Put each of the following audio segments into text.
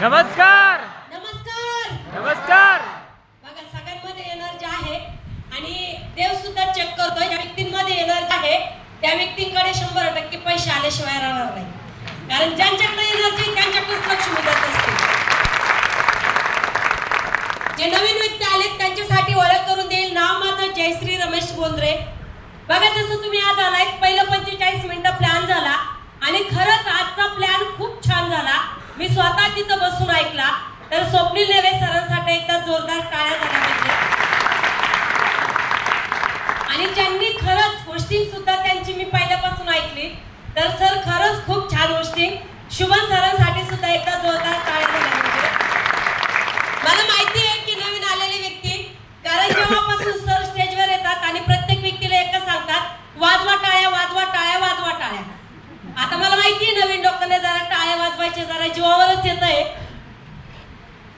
नमस्कार नमस्कार नमस्कार. बघा सगळ्यांमध्ये एनर्जी आहे आणि देव सुद्धा चेक करतोय. ज्या व्यक्तींमध्ये एनर्जी आहे त्या व्यक्तींकडे 100% पैसे आल्याशिवाय राहणार नाही. कारण ज्यांच्याकडे एनर्जी त्यांच्याकडेच लक्ष्मी जात असते. जे नवीन व्यक्ती आलेत त्यांच्यासाठी ओळख करून देईल. नाव माझं जयश्री रमेश बोंद्रे. बघा जसं तुम्ही आज आलात, पहिलं 45 मिनिटं प्लॅन झाला आणि खरंच आजचा प्लॅन खूप छान झाला. मी स्वतः तिथं बसून ऐकला. तर स्वप्नील नेवे सरांसाठी एकदा जोरदार टाळ्या झाल्या पाहिजे. आणि ज्यांनी खरंच होस्टिंग सुद्धा त्यांची मी पहिल्यापासून ऐकली. तर सर खरंच खूप छान होस्टिंग. शुभम सरांसाठी सुद्धा एकदा जोरदार टाळ्या झाल्या पाहिजे. मला माहिती आहे की नवीन आलेले व्यक्ती, कारण जेव्हापासून सर स्टेजवर येतात आणि प्रत्येक व्यक्तीला एकच सांगतात, वाजवा टाळ्या वाजवा टाळ्या वाजवा टाळ्या. आता मला माहिती आहे नवीन लोकांना जरा टाळ्या वाजवायचे जरा जीवावरच येत आहे.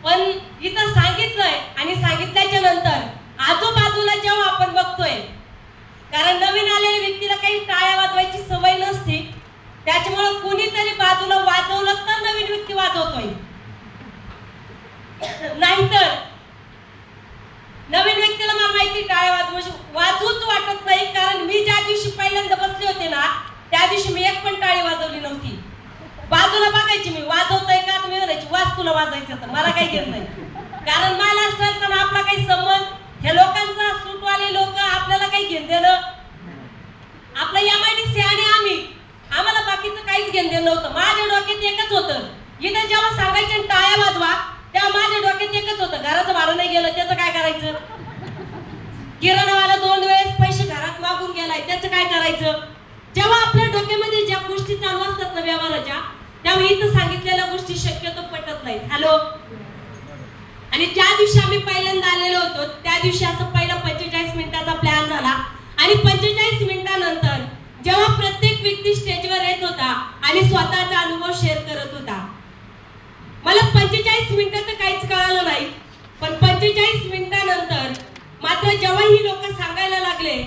पण इथं सांगितलंय आणि सांगितल्याच्या नंतर आजूबाजूला जेव्हा आपण बघतोय, कारण नवीन आलेल्या व्यक्तीला काही टाळ्या वाजवायची सवय नसते, त्याच्यामुळे कोणीतरी बाजूला वाजवलं तर नवीन व्यक्ती वाजवतोय. नाहीतर नवीन व्यक्तीला मला माहिती टाळ्या वाजवूच वाटत नाही. कारण मी ज्या दिवशी पहिल्यांदा बसले होते ना, त्या दिवशी मी एक पण टाळी वाजवली नव्हती. बाजूला बघायची मी वाजवतोय का, तुम्ही म्हणायची वाज तुला वाजायचं तर मला काही घेत नाही. कारण मला असतं ना आपला काही संबंध हे लोकांचा, सूटवाले लोक आपल्याला काही घेण देणं, आपलं MIDC आणि आम्हाला बाकीचं काहीच घेण देणं नव्हतं. माझ्या डोक्यात एकच होतं, इथं जेव्हा सांगायचे टाळ्या वाजवा तेव्हा माझ्या डोक्यात एकच होतं, घराचं भाडं नाही गेलं त्याचं काय करायचं, किराणावाला 2 वेळेस पैसे घरात मागून गेलाय त्याचं काय करायचं. जेव्हा आपल्या डोक्यामध्ये ज्या गोष्टी चालू असतात ना व्यवहाराच्या, तेव्हा इथं सांगितलेल्या गोष्टी शक्यतो पटत नाहीत. हॅलो. आणि ज्या दिवशी आम्ही पहिल्यांदा आलेलो होतो त्या दिवशी असं पहिला 45 मिनिटाचा प्लॅन झाला. आणि 45 मिनिटानंतर जेव्हा प्रत्येक व्यक्ती स्टेजवर येत होता आणि स्वतःचा अनुभव शेअर करत होता, मला 45 मिनिटं तर काहीच कळालं नाही. पण 45 मिनिटानंतर मात्र जेव्हा ही लोक सांगायला लागले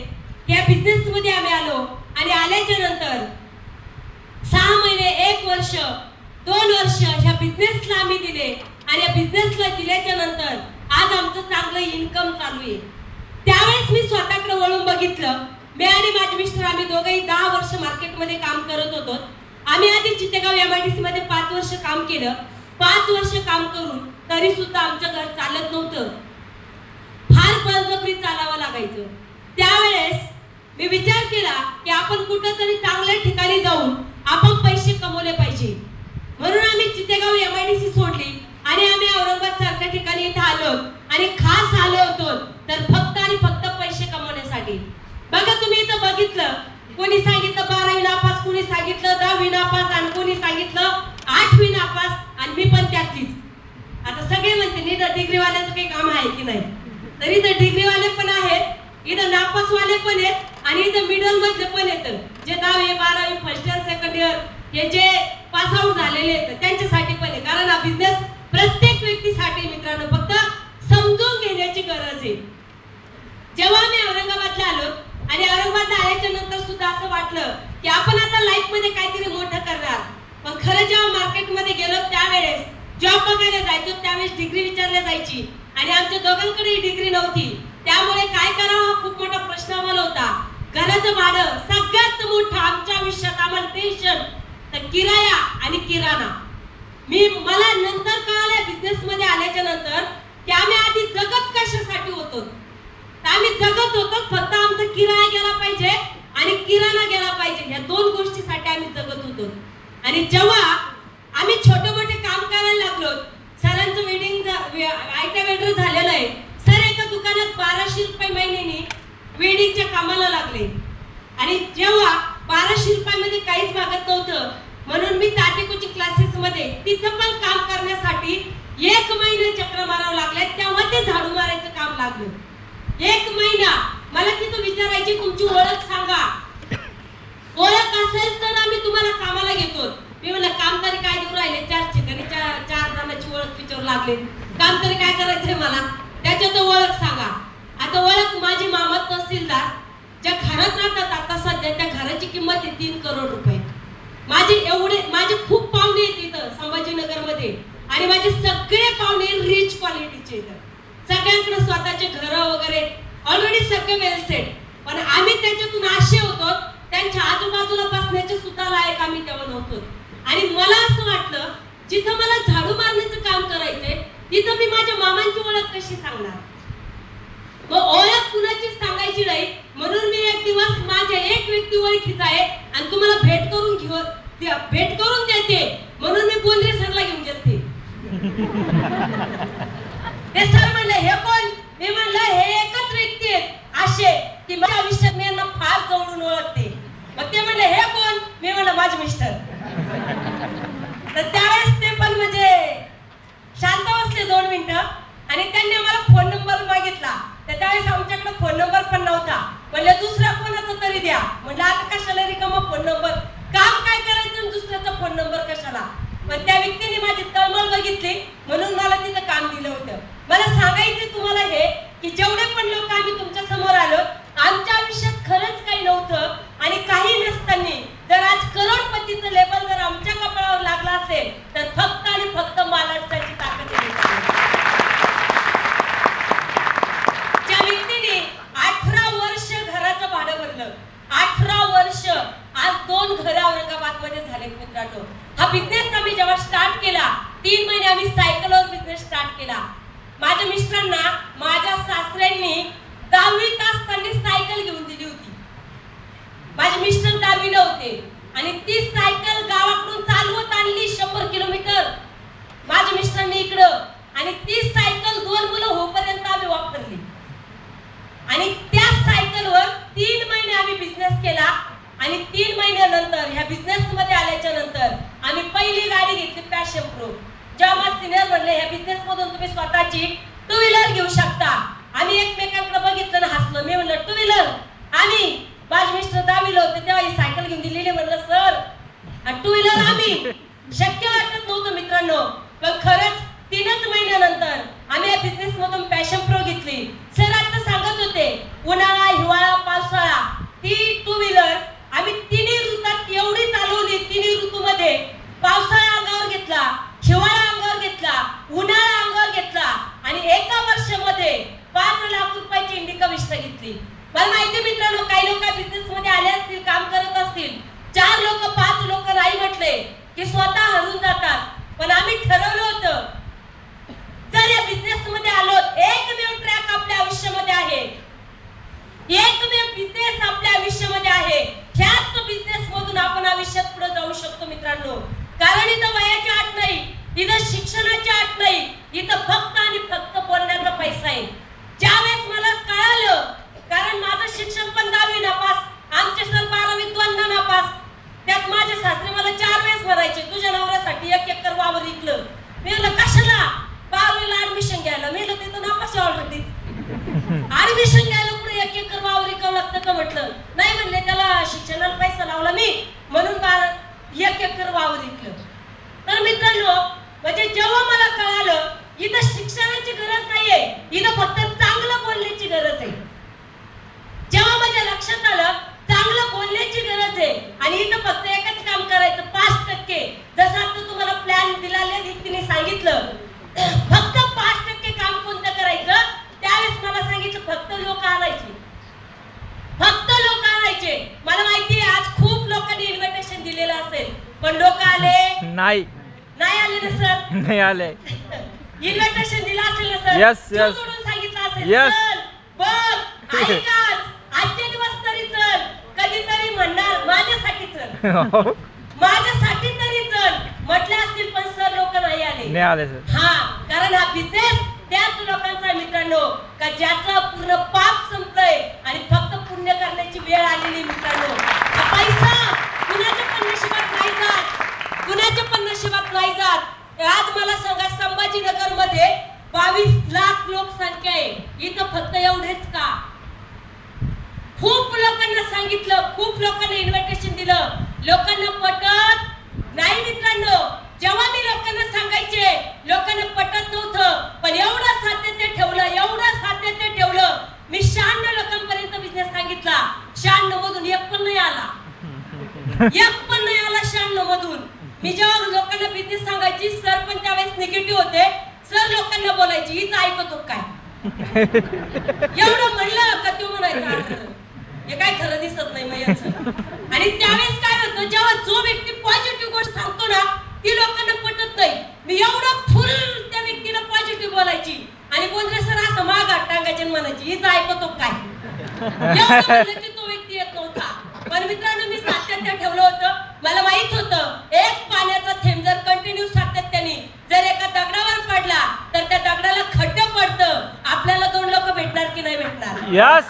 की या बिझनेस मध्ये आम्ही आलो आणि आल्याच्या नंतर 6 महिने, 1 वर्ष, 2 वर्ष ह्या बिझनेसला आम्ही दिले आणि या बिझनेसला दिल्याच्या नंतर आज आमचं चांगलं इन्कम चालू आहे. त्यावेळेस मी स्वतःकडे वळून बघितलं. मी आणि माझे मिस्टर आम्ही दोघंही 10 वर्ष मार्केटमध्ये काम करत होतो. आम्ही आधी चितेगाव MIDC मध्ये 5 वर्ष काम केलं. 5 वर्ष काम करून तरी सुद्धा आमचं घर चालत नव्हतं. फार बळजबरी चालावं लागायचं. त्यावेळेस मी विचार केला की आपण कुठेतरी चांगल्या ठिकाणी जाऊन आपण पैसे कमवले पाहिजे. म्हणून आम्ही चितेगाव MIDC सोडली आणि आम्ही औरंगाबाद सारख्या ठिकाणी इथे आलो आणि खास आलो होतो तर फक्त आणि फक्त पैसे कमवण्यासाठी. बघा तुम्ही इथं बघितलं, कोणी सांगितलं 12वी नापास, कोणी सांगितलं 10वी नापास आणि कोणी सांगितलं 8वी नापास आणि मी पण त्यातलीच. आता सगळे म्हणते इथं डिग्रीवाल्याचं काही काम आहे की नाही, तर इथं डिग्रीवाले पण आहेत, इथं नापासवाले पण आहेत आणि इथं मिडल मधले पण येतं, जे 10वी 12वी फर्स्ट इयर सेकंड इयर हे जे पास आउट झालेले आहेत त्यांच्यासाठी पण आहे. कारण हा बिझनेस प्रत्येक व्यक्तीसाठी मित्रांनो फक्त समजून घेण्याची गरज आहे. जेव्हा मी औरंगाबादला आलो आणि औरंगाबादला आल्याच्या नंतर सुद्धा असं वाटलं की आपण आता लाईफ मध्ये काहीतरी मोठं करणार. पण खरं जेव्हा मार्केटमध्ये गेलो त्यावेळेस जॉब बघायला जायचो त्यावेळेस डिग्री विचारल्या जायची आणि आमच्या दोघांकडे डिग्री नव्हती. त्यामुळे काय करावं हा खूप मोठा प्रश्न आम्हाला होता. घराचं भाडं सगळ्यात मोठं आमच्या आयुष्यात आम्हाला टेन्शन, तर किराया आणि किराणा. मला नंतर कळालं बिझनेस मध्ये आल्याच्या नंतर की आम्ही आधी जगत कशासाठी होतो, तर आम्ही जगत होतो फक्त आमचा किराया गेला पाहिजे आणि किराणा गेला पाहिजे, या 2 गोष्टीसाठी आम्ही जगत होतो. आणि जेव्हा आम्ही छोटे मोठे काम करायला लागलो, सरांचं वेडिंग आयटा वेल्डर झालेलं आहे. सर एका दुकानात 1200 रुपये महिन्याने वेडिंगच्या कामाला लागले आणि जेव्हा 1200 रुपयामध्ये काहीच मागत नव्हतं म्हणून मी टाटे कोचिंग क्लासेस मध्ये तिथं पण काम करण्यासाठी 1 महिना चक्र मारावं लागले. तेव्हा ते झाडू मारायचं काम लागलं. 1 महिना मला तिथं विचारायची तुमची ओळख सांगा, ओळख असेल तर आम्ही तुम्हाला कामाला घेतो. मी म्हणलं काम तरी काय देऊ राहिले, 4 ठिकाणी 4 जणांची ओळख विचारू लागले, काम तरी काय करायचंय मला, त्याच्यात ओळख सांगा. आता ओळख माझी मामा तहसीलदार ज्या घरात राहतात आता सध्या त्या घराची किंमत आहे 3 करोड रुपये. माझे खूप पाहुणे आहेत इथं संभाजीनगर मध्ये आणि माझे सगळे पाहुणे रिच क्वालिटीचे आहेत, सगळ्यांकडे स्वतःचे घर वगैरे ऑलरेडी सगळे वेल सेट, पण आम्ही त्याच्यातून असे होतो त्यांच्या आजूबाजूला बसण्याचे सुद्धा लायक आम्ही तेव्हा नव्हतो. आणि मला असं वाटलं जिथं मला झाडू मारण्याचं काम करायचंय तिथं मी माझ्या मामांची ओळख कशी सांगणार, मग ओळख कुणाचीच सांगायची नाही. म्हणून मी एक दिवस माझ्या एक व्यक्ती ओळखीचा आहे आणि तुम्हाला भेट करून देते म्हणून मी बोंद्रे सरला घेऊन गेलते. ते सर म्हणले हे कोण, मी म्हणलं हे एकच व्यक्ती आहेत असे की माझ्या आयुष्यात मी यांना फार जवळून ओळखते. मग ते म्हणले हे कोण, मी म्हणलं माझे मिस्टर. तर त्यावेळेस ते पण म्हणजे शांत बसले 2 मिनिटं आणि त्यांनी मला फोन नंबर मागितला. तर त्यावेळेस आमच्याकडे फोन नंबर पण नव्हता. म्हणले दुसऱ्या कोणाचा तरी द्या. म्हणलं आता कशाला रिकामा फोन नंबर, काम काय करायचं दुसऱ्याचा फोन नंबर कशाला. पण त्या व्यक्तीने माझी तळमळ बघितली म्हणून मला तिथं काम दिलं होतं. मला सांगायचं तुम्हाला हे की जेवढे पण लोक आम्ही तुमच्या समोर आलो आमच्या आयुष्यात खरंच काही नव्हतं आणि काही नसताना जर आज करोडपतीचं लेबल जर आमच्या कपाळावर लागला असेल तर फक्त आणि फक्त महाराष्ट्राची ताकद आहे. ज्या व्यक्तीने 18 वर्ष घराचं भाडं भरलं, 18 वर्ष, आज 2 घरं औरंगाबाद मध्ये झाले. मित्रांनो, हा बिझनेस आम्ही जेव्हा स्टार्ट केला 3 महिने आम्ही सायकलवर बिझनेस स्टार्ट केला. माझ्या मिस्टरांना माझ्या सासऱ्यांनी 10वीत असताना सायकल घेऊन दिली होती. माझे मिस्टर 10वीला होते आणि ती सायकल गावाकडून चालवत आणली 100 किलोमीटर माझ्या मिस्टरांनी इकडं, आणि ती सायकल 2 मुलं होईपर्यंत आम्ही वापरली. आणि त्या सायकलवर 3 महिने आम्ही बिझनेस केला. आणि 3 महिन्यानंतर ह्या बिझनेस मध्ये आल्याच्या नंतर आम्ही पहिली गाडी घेतली पॅशन प्रो. जेव्हा माझे सिनियर म्हणले ह्या बिझनेस मधून तुम्ही स्वतःची 2 व्हीलर घेऊ शकता, आम्ही एकमेकांकडे बघितलं ना हसलो. मी म्हणलं 2 व्हीलर, आम्ही माझे मिस्टर 10वीला होते तेव्हा ही सायकल घेऊन दिलेली. म्हणलं सर 2 व्हीलर आम्ही शक्य वाटत नव्हतं मित्रांनो. पण खरंच 3च महिन्यानंतर आम्ही या बिझनेस मधून पॅशन प्रो घेतली. सर आता सांगत होते उन्हाळा, हिवाळा, पावसाळा ती 2 व्हीलर आम्ही 3 ऋतूत एवढी चालवली. 3 ऋतूमध्ये पावसाळा अंगावर घेतला, हिवाळा अंगावर घेतला, उन्हाळा अंगावर घेतला आणि एका वर्षामध्ये 5 लाख रुपयाची इंडिका विष्ट घेतली. मला माहिती मित्रांनो काही लोक बिझनेस मध्ये आले असतील, काम करत असतील, 4 लोक 5 लोक नाही म्हटले की स्वतः हरून जातात. पण आम्ही ठरवलं होतं जर या बिझनेस मध्ये आलो, एकमेव ट्रॅक आपल्या आयुष्यामध्ये आहे, एकमेव बिझनेस आपल्या आयुष्यामध्ये आहे, ह्याच बिझनेस मधून आपण आयुष्यात पुढे जाऊ शकतो मित्रांनो. कारण इथं वयाची अट नाही, इथं शिक्षणाची अट नाही, इथं फक्त आणि फक्त बोलण्याचा पैसा आहे. ज्यावेळेस मला कळालं, कारण माझं शिक्षण पण 10वी नापास, आमचे सर 12वी 2दा नापास, त्यात माझे सासरे मला 4 वेळेस म्हणायचे तुझ्या नवऱ्यासाठी 1 एकर वावर विकलं. मी म्हणलं कशाला, 12वीला ऍडमिशन घ्यायला. मी म्हणलं तिथं नापास ऑलरेडी, ऍडमिशन घ्यायला पुढे 1 एकर वावर विकावं लागतं का म्हटलं. नाही म्हणले त्याला शिक्षणाला पैसा लावला मी म्हणून 1 एकर वावर विकलं. तर मित्रांनो म्हणजे जेव्हा मला कळालं इथं शिक्षणाची गरज नाहीये, इथं फक्त चांगलं बोलण्याची गरज आहे. जेव्हा माझ्या लक्षात आलं चांगलं बोलण्याची गरज आहे आणि इथं फक्त एकच काम करायचं 5%, जसं आता तुम्हाला प्लॅन दिलेल्या व्यक्तीने सांगितलं फक्त 5% काम कोणतं करायचं. त्यावेळेस मला सांगितलं फक्त लोक आणायचे, फक्त लोक आणायचे. मला माहिती आहे आज खूप लोकांनी इन्व्हिटेशन दिलेलं असेल पण लोक आले नाही आले ना सर, नाही आले. इन्व्हिटेशन दिलं असेल ना सर, यस यस सांगितलं असेल यस बघ ऐकाच आजचे दिवस तरी चल, कधीतरी म्हणणार माझ्यासाठी चल, माझ्यासाठी तरी चल म्हटले असतील पण सर लोक नाही आले सर. हा कारण हा बिझनेस त्याच लोकांचा मित्रांनो का ज्याचं पूर्ण पाप संपलंय आणि फक्त पुण्य करण्याची वेळ आलेली मित्रांनो. हा पैसा कुणाच्या पण नशिबात नाही जात, कुणाच्या पण नशिबात नाही जात. आज मला सांगा संभाजीनगर मध्ये 22 लाख लोकसंख्या आहे, इथं फक्त एवढेच का. खूप लोकांना सांगितलं, खूप लोकांना इन्व्हिटेशन दिलं, लोकांना पटत नाही मित्रांनो. जेव्हा मी लोकांना सांगायचे लोकांना पटत नव्हतं, पण एवढं सातत्य ठेवलं, एवढं सातत्य ठेवलं. मी 96 लोकांपर्यंत बिझनेस सांगितला, 96 मधून एक पण नाही आला, एक पण नाही आला 96 मधून. मी जेव्हा लोकांना बिझनेस सांगायची सर पण त्यावेळेस निगेटिव्ह होते. सर लोकांना बोलायची हीच ऐकतो काय एवढं म्हणलं का तू म्हणायचं हे काय खरं दिसत नाही मग याचं. आणि त्यावेळेस काय होतं जेव्हा जो व्यक्ती पॉझिटिव्ह गोष्ट सांगतो ना ती लोकांना पटत नाही. मी एवढं फुल त्या व्यक्तीला पॉझिटिव्ह बोलायची आणि बोलले सर असं मागा टांगायचे म्हणायची हीच ऐकतो काय एवढं म्हणलं की तो व्यक्ती येत नव्हता. पण मित्रांनो मी सातत्य ठेवलं होतं. मला माहित होतं एक पाण्याचा थेंब जर कंटिन्यू सातत्याने जर एका दगडावर पडला तर त्या दगडाला खड्डं पडतं. आपल्याला 2 लोक भेटणार की नाही भेटणार? यस.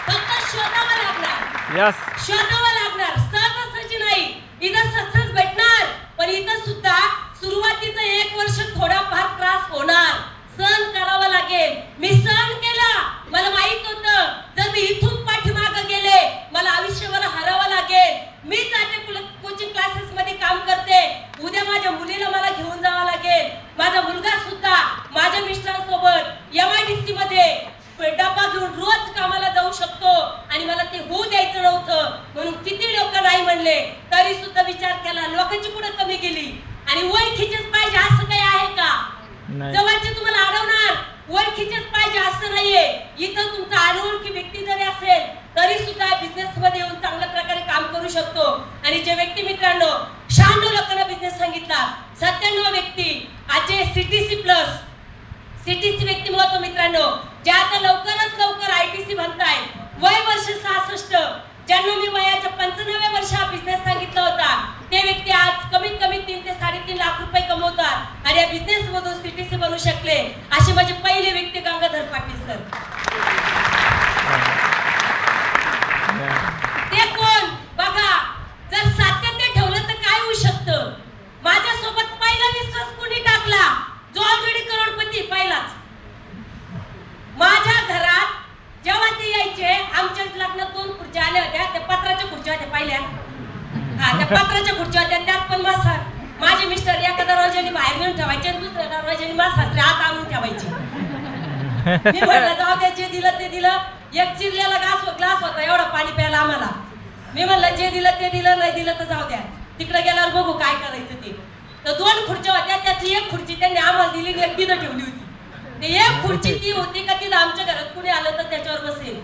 फक्त शोधावं लागणार. यस. शोधावं लागणार. सहजासहजी नाही. इथं सक्सेस भेटणार पण इथं सुद्धा सुरुवातीचं 1 वर्ष थोडाफार त्रास होणार. सहन करावं लागेल. मी सहन केला. मला माहित होतं जर मी इथून पाठीमागे गेले मला आयुष्यभर हरावं लागेल. मी जाते कोचिंग क्लासेस मध्ये काम करते. उद्या माझ्या मुलीला मला घेऊन जावं लागेल. माझा मुलगा सुद्धा माझ्या मिस्टरांसोबत MIDC मध्ये डब्बा घेऊन रोज कामाला जाऊ शकतो आणि मला ते होऊ द्यायचं नव्हतं. म्हणून किती लोक नाही म्हणले तरी सुद्धा विचार केला. लोकांची पुढे कमी गेली आणि ओळखीचेच पाहिजे असं काही आहे का? जवळचे तुम्हाला अडवणार ओळखीचेच पाहिजे असं नाहीये. इथं तुमचा अनोळखी व्यक्ती जरी असेल तरी सुद्धा बिझनेस मध्ये येऊन चांगल्या प्रकारे काम करू शकतो. आणि जे व्यक्ती मित्रांनो 96 लोकांना बिझनेस सांगितला 97 व्यक्ती आज CTC प्लस CTC व्यक्ती महत्व मित्रांनो जे आता लवकरात लवकर ITC बनताय. वय वर्ष 66 ज्यांना मी वयाच्या 95व्या वर्षा बिझनेस सांगितला होता ते व्यक्ती आज कमीत कमी 3 ते 3.5 लाख रुपये कमवतात आणि या बिझनेस मधून CTC बनू शकले. अशी माझी पहिली व्यक्ती गंगाधर पाटील सर. ते कोण बघा जर सातत्य ठेवलं तर काय होऊ शकतं. माझ्यासोबत पहिला विश्वास कोणी टाकला जो ऑलरेडी करोडपती पहिलाच. माझ्या घरात जेव्हा ते यायचे आमच्या लग्नात 2 खुर्च्या आल्या होत्या. त्या पत्राच्या खुर्च्या होत्या पहिल्या. त्या पत्राच्या खुर्च्या होत्या त्यात पण माझे मिस्टर एका दरवाजाने बाहेर नेऊन ठेवायचे आणि दुसऱ्या दरवाजाने सासरे आत आणून ठेवायचे. मी म्हटलं जाऊ द्या जे दिलं ते दिलं. एक चिरलेला ग्लास होता एवढा पाणी प्यायला आम्हाला. मी म्हणलं जे दिलं ते दिलं नाही दिलं तर जाऊ द्या तिकडे गेल्यावर बघू काय करायचं ते. तर 2 खुर्च्या होत्या त्यातली एक खुर्ची त्यांनी आम्हाला दिली आणि एक तिथं ठेवली होती. ते एक खुर्ची ती होती का तिथं आमच्या घरात कुणी आलं तर त्याच्यावर बसेल.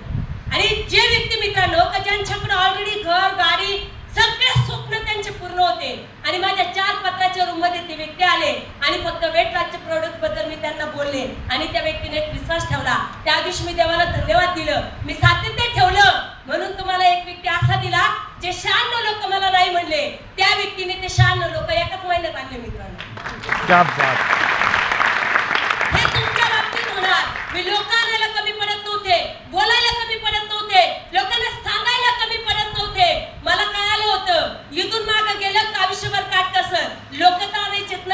आणि जे व्यक्ती मित्रांनो का ज्यांच्याकडे ऑलरेडी घर गाडी सगळे स्वप्न त्यांचे पूर्ण होते आणि माझ्या 4 पत्राच्या रूम मध्ये ते व्यक्ती आले आणि फक्त वेटलाचे प्रोडक्ट बद्दल मी त्यांना बोलले आणि त्या व्यक्तीने एक विश्वास ठेवला. त्या दिवशी मी देवाला धन्यवाद दिलं. मी सातत्य ठेवलं म्हणून तुम्हाला एक व्यक्ती असा दिला जे 96 लोक मला नाही म्हणले त्या व्यक्तीने ते 96 लोक एकाच महिन्यात आणले मित्रांनो. हे तुमच्या बाबतीत होणार. मी लोकांना कमी पडत नव्हते बोलायला कमी पडत नव्हते लोकांना सांगायला कमी पडत नव्हते. मला कळालं होतं इथून मागे गेलं तर आयुष्यभर काटकसर. लोक तर आणायचेत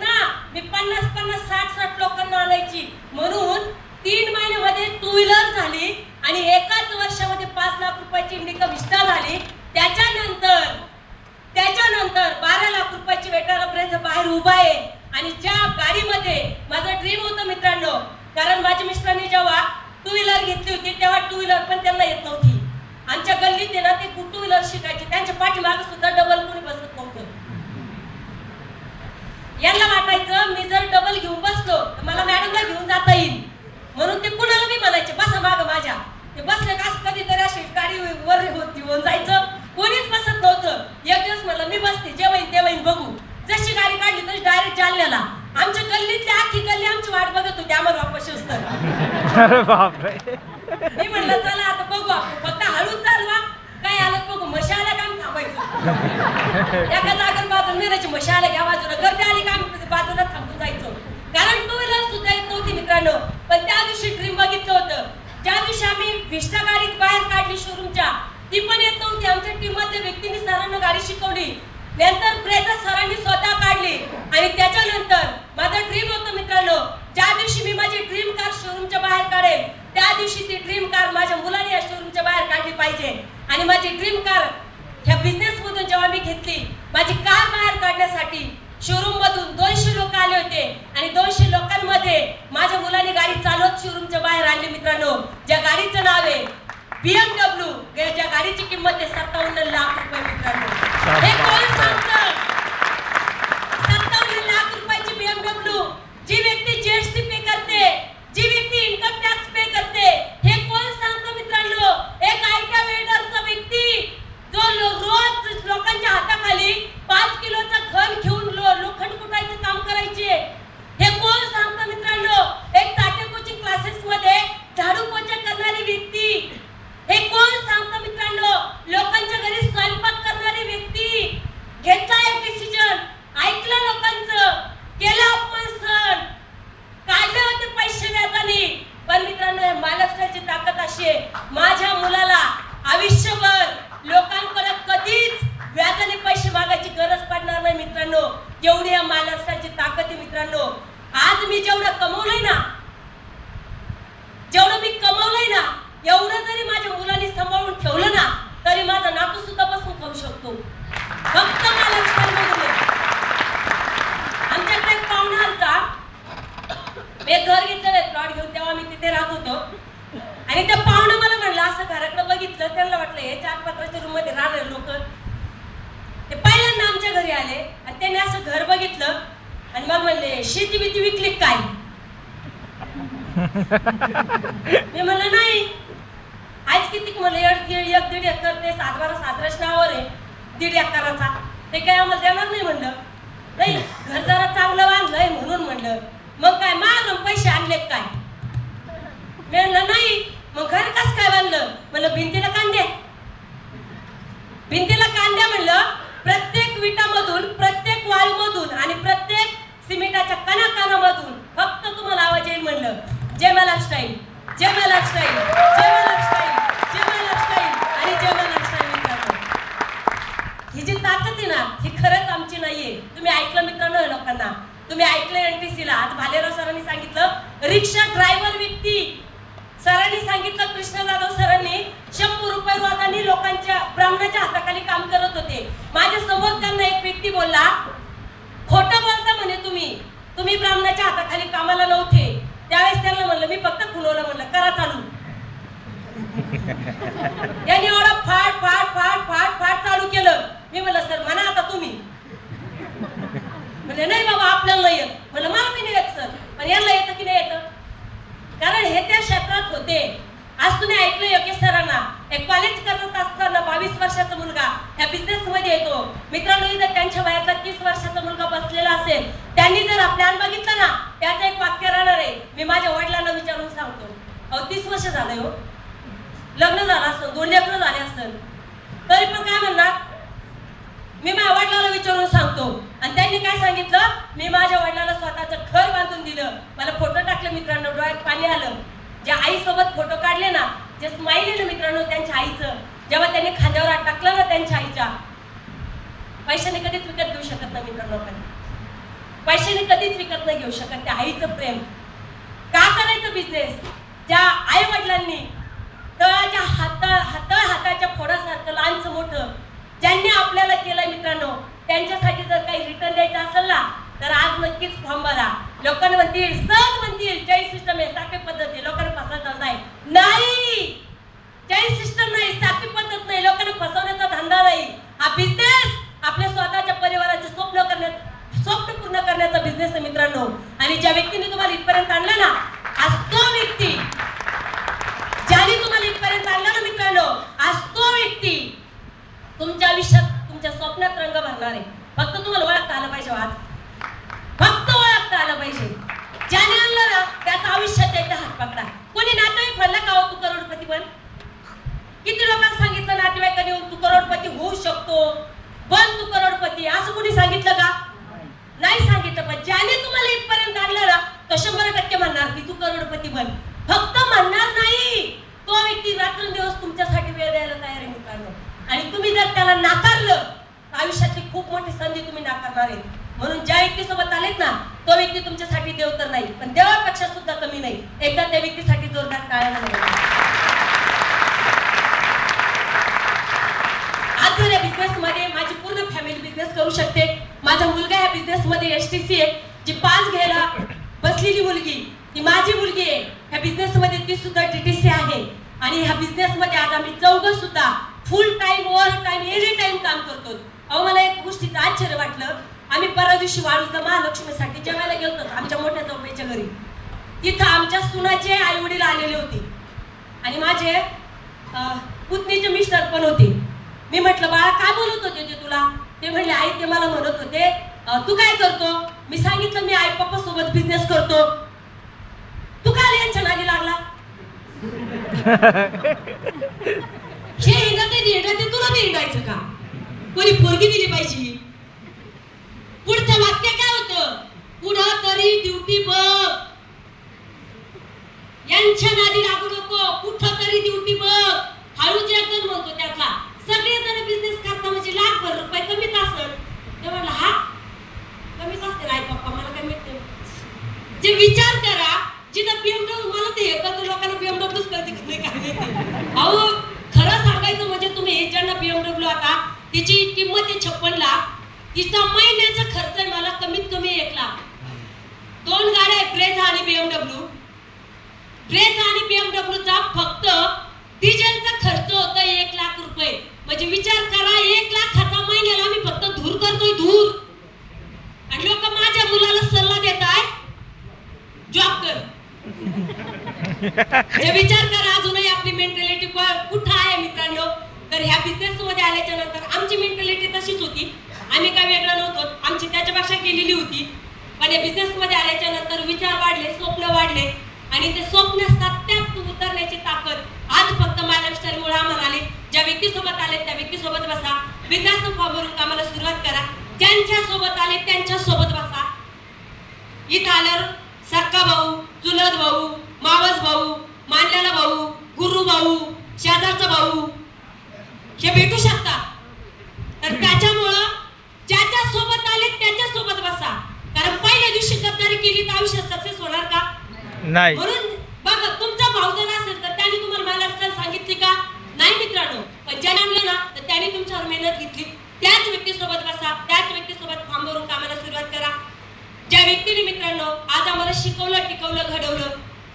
ना मी 50 60 लोकांना आणायची. म्हणून 3 महिन्यामध्ये 2 व्हीलर झाली आणि एकाच वर्षामध्ये 5 लाख रुपयाची इन्कम विस्तार झाली. त्याच्यानंतर 12 लाख रुपयाची वेटारपर्यंत बाहेर उभा आहे. आणि ज्या गाडीमध्ये माझं ड्रीम होतं मित्रांनो कारण माझ्या मिस्टरांनी जेव्हा 2 व्हीलर घेतली होती तेव्हा 2 व्हीलर पण त्यांना येत नव्हती. आमच्या गल्लीत आहे ना ते 2 व्हीलर शिकायचे त्यांच्या पाठीमागे सुद्धा डबल कोणी बसत नव्हतं. यांना वाटायचं मी जर डबल घेऊन बसलो तर मला मॅडमला घेऊन जाता येईल म्हणून ते कुणाला मी म्हणायचे बसा मागं माझ्या. ते बसले का कधीतरी अशी गाडी वर होऊन जायचं कोणीच बसत नव्हतं. एक दिवस म्हणलं मी बसते जेव्हा बघू. जशी गाडी काढली तशी डायरेक्ट जालन्याला. आमच्या गल्लीतली आखी गल्ली आमची वाट बघत होती आम्हाला वापस मी म्हणलं चला आता बघू आपण फक्त हळूच चालवा काय आलं बघू म्हशी आल्या काम थांबायचं. एका जागेवर बाजूला मिरायची म्हशी आल्या घ्या बाजूला गर्दी आली काम बाजूला थांबून जायचं. कारण 2 व्हीलर सुद्धा येत नव्हती मित्रांनो. पण त्या दिवशी ड्रीम बघितलं होतं. ज्या दिवशी आम्ही विस्टा गाडीत बाहेर काढली शोरूमच्या ती पण येत नव्हती. आमच्या टीम मधल्या व्यक्तींनी सरांना गाडी शिकवली. नंतर ब्रेझा सरांनी स्वतः काढली आणि त्याच्यानंतर माझं ड्रीम होतं मित्रांनो ज्या दिवशी मी माझी ड्रीम कार शोरूमच्या बाहेर काढेल त्या दिवशी ती ड्रीम कार माझ्या मुलाने या शोरूमच्या बाहेर काढली पाहिजे. आणि माझी ड्रीम कार ह्या बिझनेस मधून जेव्हा मी घेतली माझी कार बाहेर काढण्यासाठी शोरूम मधून 200 लोक आले होते आणि 200 लोकांमध्ये माझ्या मुलाने गाडी चालवत शोरूमच्या बाहेर आणली मित्रांनो. ज्या गाडीचं नाव आहे BMW, ज्या गाडीची किंमत आहे 57 लाख रुपये मित्रांनो. हे कोण सांगतं? 57 लाख रुपयाची BMW, जी व्यक्ती जीएसटी पे करते, जी व्यक्ती इन्कम टॅक्स पे करते, हे कोण सांगतं मित्रांनो? एक आयटा वेल्डरचा व्यक्ती जो रोज लोकांच्या हाताखाली 5 किलोचा घन घेऊन लोखंड कुटायचं काम करायचे, हे कोण सांगतं मित्रांनो? एक टाटा कोचिंग क्लासेस मध्ये झाडू पोछा करणारी व्यक्ती, हे कोण सांगतं मित्रांनो? लोकांच्या घरी स्वयंपाक करणारी व्यक्ती, घेतला एक डिसिजन, ऐकलं लोकांचं, केलं अपमान सहन, काढले होते पैसे व्याजाने. पण मित्रांनो, हे महाराष्ट्राची ताकद अशी आहे, माझ्या मुलाला आयुष्यभर लोकांकडे कधीच व्याजाने पैसे मागायची गरज पडणार नाही मित्रांनो. जेवढी या महाराष्ट्राची ताकद आहे मित्रांनो. आज मी जेवढं कमवलंय ना, एवढं जरी माझ्या मुलांनी सांभाळून ठेवलं ना, तरी माझा नातू सुद्धा बसून खाऊ शकतो. फक्त महाराष्ट्रामध्ये. आमच्याकडे एक पाहुणा आलता, मी घर घेतलेलं प्लॉट घेऊन, तेव्हा मी तिथे राहत होतो. आणि त्या पाहुणं मला म्हणलं, असं घराकडे बघितलं, त्यांना वाटलं हे 4 पत्राच्या रूम मध्ये राहणारे लोक. ते पहिल्यांदा आमच्या घरी आले आणि त्यांनी असं घर बघितलं आणि मग म्हणले, शेती बिती विकली काय? मी म्हणलं नाही. आज किती म्हणलं, 1-1.5 एकर ते 7-12 नावावर आहे, 1.5 एकराचा, ते काय आम्हाला देणार नाही म्हणलं. नाही, घर जरा चांगलं बांधलंय म्हणून म्हणलं. मग काय मागून पैसे आणले काय? मी म्हणलं नाही. मग घर कसं काय बांधलं? म्हणलं भिंतीला कांद्या, म्हणलं प्रत्येक विटामधून, प्रत्येक वाळूमधून आणि प्रत्येक सिमेंटाच्या कणाकणामधून फक्त तुम्हाला आवाज येईल म्हणलं, जय महाराज स्टाईल, जय महाराज स्टाईल, जय महाराज स्टाईल, जय महाराज स्टाईल आणि जय महाराज स्टाईल. ही जी ताकद आहे ना, ही खरंच आमची नाहीये. तुम्ही ऐकलं मित्रांनो, लोकांना तुम्ही ऐकलं एनटीसीला आज भालेराव सरांनी सांगितलं, रिक्षा ड्रायव्हर व्यक्ती सरांनी सांगितलं, कृष्ण जाधव सरांनी 100 रुपये रोजानी लोकांच्या ब्राह्मणाच्या हाताखाली काम करत होते. माझ्या समोर त्यांना एक व्यक्ती बोलला, खोटं बोलता म्हणे तुम्ही ब्राह्मणाच्या हाताखाली कामाला नव्हते. त्यावेळेस त्यांना म्हणलं, मी फक्त खुलवलं, म्हणलं करा चालू. यांनी एवढा फाट फाट फाट फाट फाट चालू केलं. मी म्हणलं सर म्हणा आता तुम्ही. म्हणजे नाही बाबा आपल्याला नाही येत. म्हणलं मला मी नाही येत सर, पण यांना येतं की नाही येतं? कारण हे त्या क्षेत्रात होते. आज तुम्ही ऐकलं योगेश सरांना, एक कॉलेज करत असताना 22 वर्षाचा मुलगा ह्या बिझनेस मध्ये येतो. मित्रांनो, इथं त्यांच्या वयातला 30 वर्षाचा मुलगा बसलेला असेल, त्यांनी जर प्लॅन बघितला ना, त्याचं एक वाक्य राहणार आहे, मी माझ्या वडिलांना विचारून सांगतो. अहो 30 वर्ष झालंय हो, लग्न झालं असतं, 2 लेकरं झाले असतं, तरी पण काय म्हणणार, मी माझ्या वडिलांना विचारून सांगतो. आणि त्यांनी काय सांगितलं, मी माझ्या वडिलांना स्वतःचं घर बांधून दिलं. मला फोटो टाकले मित्रांनो, डोळ्यात पाणी आलं. ज्या आईसोबत फोटो काढले ना, जे स्माईल आहे ना मित्रांनो त्यांच्या आईचं, जेव्हा त्यांनी खांद्यावर हात टाकला ना त्यांच्या आईच्या, पैशाने कधीच विकत घेऊ शकत नाही मित्रांनो. पैशाने कधीच विकत नाही घेऊ शकत त्या आईचं प्रेम. का करायचं बिझनेस? ज्या आई वडिलांनी तळाच्या हाताच्या फोडासारखं लहानचं मोठं ज्यांनी आपल्याला केलंय मित्रांनो, त्यांच्यासाठी जर काही रिटर्न द्यायचं असेल ना, तर आज नक्कीच फॉर्म भरा. लोकांना म्हणतील, सहज म्हणतील जैन सिस्टम आहे, साखळी पद्धत आहे, लोकांना फसवत नाही. जैन सिस्टम नाही, साखळी पद्धत नाही, लोकांना फसवण्याचा धंदा नाही. हा बिझनेस आपल्या स्वतःच्या परिवाराचे स्वप्न पूर्ण करण्याचा बिझनेस आहे मित्रांनो. आणि ज्या व्यक्तीने तुम्हाला इथपर्यंत आणलं ना, आज तो व्यक्ती, ज्याने तुम्हाला इथपर्यंत आणलं ना मित्रांनो, आज तो व्यक्ती तुमच्या आयुष्यात, तुमच्या स्वप्नात रंग भरणार आहे. फक्त तुम्हाला ओळखता आलं पाहिजे. आज फक्त ओळखता आलं पाहिजे. ज्याने आणलं ना, त्याचं आयुष्यात एकदा हात पकडा. कोणी नातेवाईक म्हणलं का हो तू करोडपती बन? किती लोकांना सांगितलं नातेवाईकांनी तू करोडपती होऊ शकतो, बन तू करोडपती, असं कोणी सांगितलं का? नाही सांगितलं. पण ज्याने तुम्हाला इथपर्यंत आणलं ना, तो 100% म्हणणार की तू करोडपती बन. फक्त म्हणणार नाही, तो व्यक्ती रात्रंदिवस तुमच्यासाठी वेळ द्यायला तयार आहे मित्रांनो. आणि तुम्ही जर त्याला नाकारलं, आयुष्यातली खूप मोठी संधी तुम्ही नाकारणार आहे. म्हणून ज्या व्यक्तीसोबत आलेत ना, तो व्यक्ती तुमच्यासाठी देव तर नाही, पण देवापेक्षा सुद्धा कमी नाही. एकदा त्या व्यक्तीसाठी जोरदार टाळ्या झाल्या. आज जर या बिझनेस मध्ये माझी पूर्ण फॅमिली बिझनेस करू शकते. माझा मुलगा या बिझनेस मध्ये एसटीसी आहे. जी पास घ्यायला बसलेली मुलगी ती माझी मुलगी आहे. ह्या बिझनेस मध्ये ती सुद्धा टीटीसी आहे. आणि ह्या बिझनेस मध्ये आज आम्ही चौघं सुद्धा फुल time over time any time काम करतो. अहो मला एक गोष्टीचं आश्चर्य वाटलं. आम्ही परवा दिवशी वाळूजला महालक्ष्मीसाठी जेवायला गेलो आमच्या मोठ्या जाऊबाईच्या घरी. तिथं आमच्या सुनाचे आई वडील आलेले होते आणि माझे पुतणीचे मिस्टर पण होते. मी म्हटलं बाळा काय बोलत होते ते तुला? ते म्हणले आई ते मला म्हणत होते तू काय करतो? मी सांगितलं मी आई पप्पा सोबत बिझनेस करतो. तू काय यांच्या नादी लागला? हे हिंडते तुला नाही हिंडायचं का? कोणी पोरगी दिली पाहिजे. पुढचं वाक्य काय होतं? पुढं तरी ड्युटी बघ. यांच्या नादी लागू नको. कुठं तरी ड्युटी बघ. हळूच जण म्हणतो त्यातला सगळे जण बिझनेस करता म्हणजे लाखभर रुपये कमीच असत. ते म्हणलं हा कमीच असते आई पप्पा मला काय मिळते. जे विचार करा जिथं BMW मला ते हे करतो लोकांना BMWच करते नाही काय माहिती. अहो खरं सांगायचं म्हणजे तुम्ही हे ज्यांना BMW आता तिची किंमत आहे 56 लाख. तिचा महिन्याचा खर्च आहे मला कमीत कमी 1 लाख. 2 गाड्या ब्रेझा आणि BMW. ब्रेझा आणि BMWचा फक्त डिझेलचा खर्च होता 1 लाख रुपये. म्हणजे विचार करा 1 लाखाचा महिन्याला मी फक्त धूर करतोय धूर. आणि लोक माझ्या मुलाला सल्ला देताय जॉब कर. जे विचार करा अजूनही आपली मेंटॅलिटी कुठं आहे मित्रांनो. तर ह्या बिझनेस मध्ये आल्याच्या नंतर आमची मेंटॅलिटी तशीच होती. आम्ही काय वेगळं नव्हतो. आमची त्याच्यापेक्षा केलेली होती. पण या बिझनेस मध्ये आल्याच्या नंतर विचार वाढले स्वप्न वाढले आणि ते स्वप्न सत्यात उतरण्याची ताकद आज फक्त माझ्या मिस्टरमुळे आम्हाला आली. ज्या व्यक्तीसोबत आले त्या व्यक्तीसोबत बसा. बिझनेस फॉर्मवरून कामाला सुरुवात करा. ज्यांच्या सोबत आले त्यांच्या सोबत बसा. इथं आल्यावर सक्का भाऊ चुलत भाऊ मावस भाऊ मानलेला भाऊ गुरु भाऊ शेजारचा भाऊ हे भेटू शकतात. तर त्याच्यामुळं ज्याच्या सोबत आले त्याच्या सोबत बसा. कारण पहिल्या दिवशी गद्दारी केली तर आयुष्यात सक्सेस होणार का? नाही. म्हणून बघा तुमचा भाऊ जर असेल तर त्याने तुम्हाला मला सांगितली का? नाही मित्रांनो. पण ज्याने आणलं ना तर त्याने तुमच्यावर मेहनत घेतली. त्याच व्यक्तीसोबत बसा. त्याच व्यक्तीसोबत फॉर्मवरून कामाला सुरुवात करा. ज्या व्यक्तीने मित्रांनो आज आम्हाला शिकवलं टिकवलं घडवलं.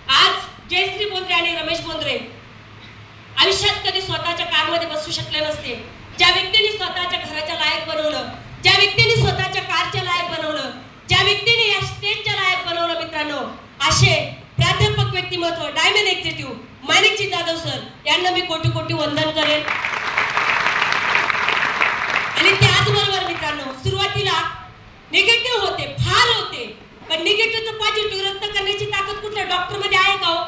आज जयश्री बोंद्रे आणि रमेश बोंद्रे आयुष्यात कधी स्वतःच्या कारमध्ये बसू शकले नसते. ज्या व्यक्तीने स्वतःच्या घराच्या लायक बनवलं, ज्या व्यक्तीने स्वतःच्या कारच्या लायक बनवलं, ज्या व्यक्तीने या स्टेजच्या लायक बनवलं मित्रांनो असे प्राध्यापक व्यक्तिमत्व डायमंड एक्झिक्युटिव्ह माणिकजी जाधव सर यांना मी कोटी कोटी वंदन करेन. आणि त्याचबरोबर मित्रांनो सुरुवातीला निगेटिव्ह होते फार होते. पण निगेटिव्हचं पॉझिटिव्ह रक्त करण्याची ताकद कुठल्या डॉक्टर मध्ये आहे का हो?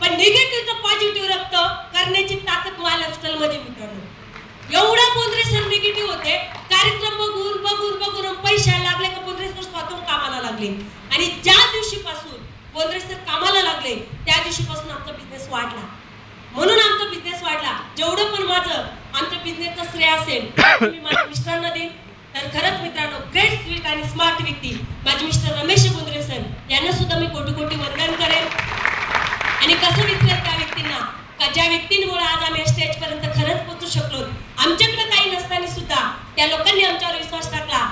पण निगेटिव्हचं पॉझिटिव्ह रक्त करण्याची ताकद महाराष्ट्र मध्ये मित्रांनो एवढा बोंद्रे सर निगेटिव्ह होते. कार्यक्रम बघून बघून बघून पैसे लागले का बोंद्रे सर स्वतःहून कामाला लागले. आणि ज्या दिवशीपासून बोंद्रे सर कामाला लागले त्या दिवशीपासून आमचा बिझनेस वाढला. म्हणून आमचा बिझनेस वाढला. जेवढं पण माझं आमच्या बिझनेसचं श्रेय असेल मी माझ्या मिस्टरांना देईन. तर खरंच मित्रांनो ग्रेट स्वीट आणि स्मार्ट व्यक्ती माझे मिस्टर रमेश बोंद्रे सर यांना सुद्धा मी कोटी कोटी वंदन करेन. आणि कसं विचार त्या व्यक्तींना का ज्या व्यक्तींमुळे आज आम्ही स्टेज पर्यंत खरंच पोहोचू शकलो. आमच्याकडे काही नसताना सुद्धा त्या लोकांनी आमच्यावर विश्वास टाकला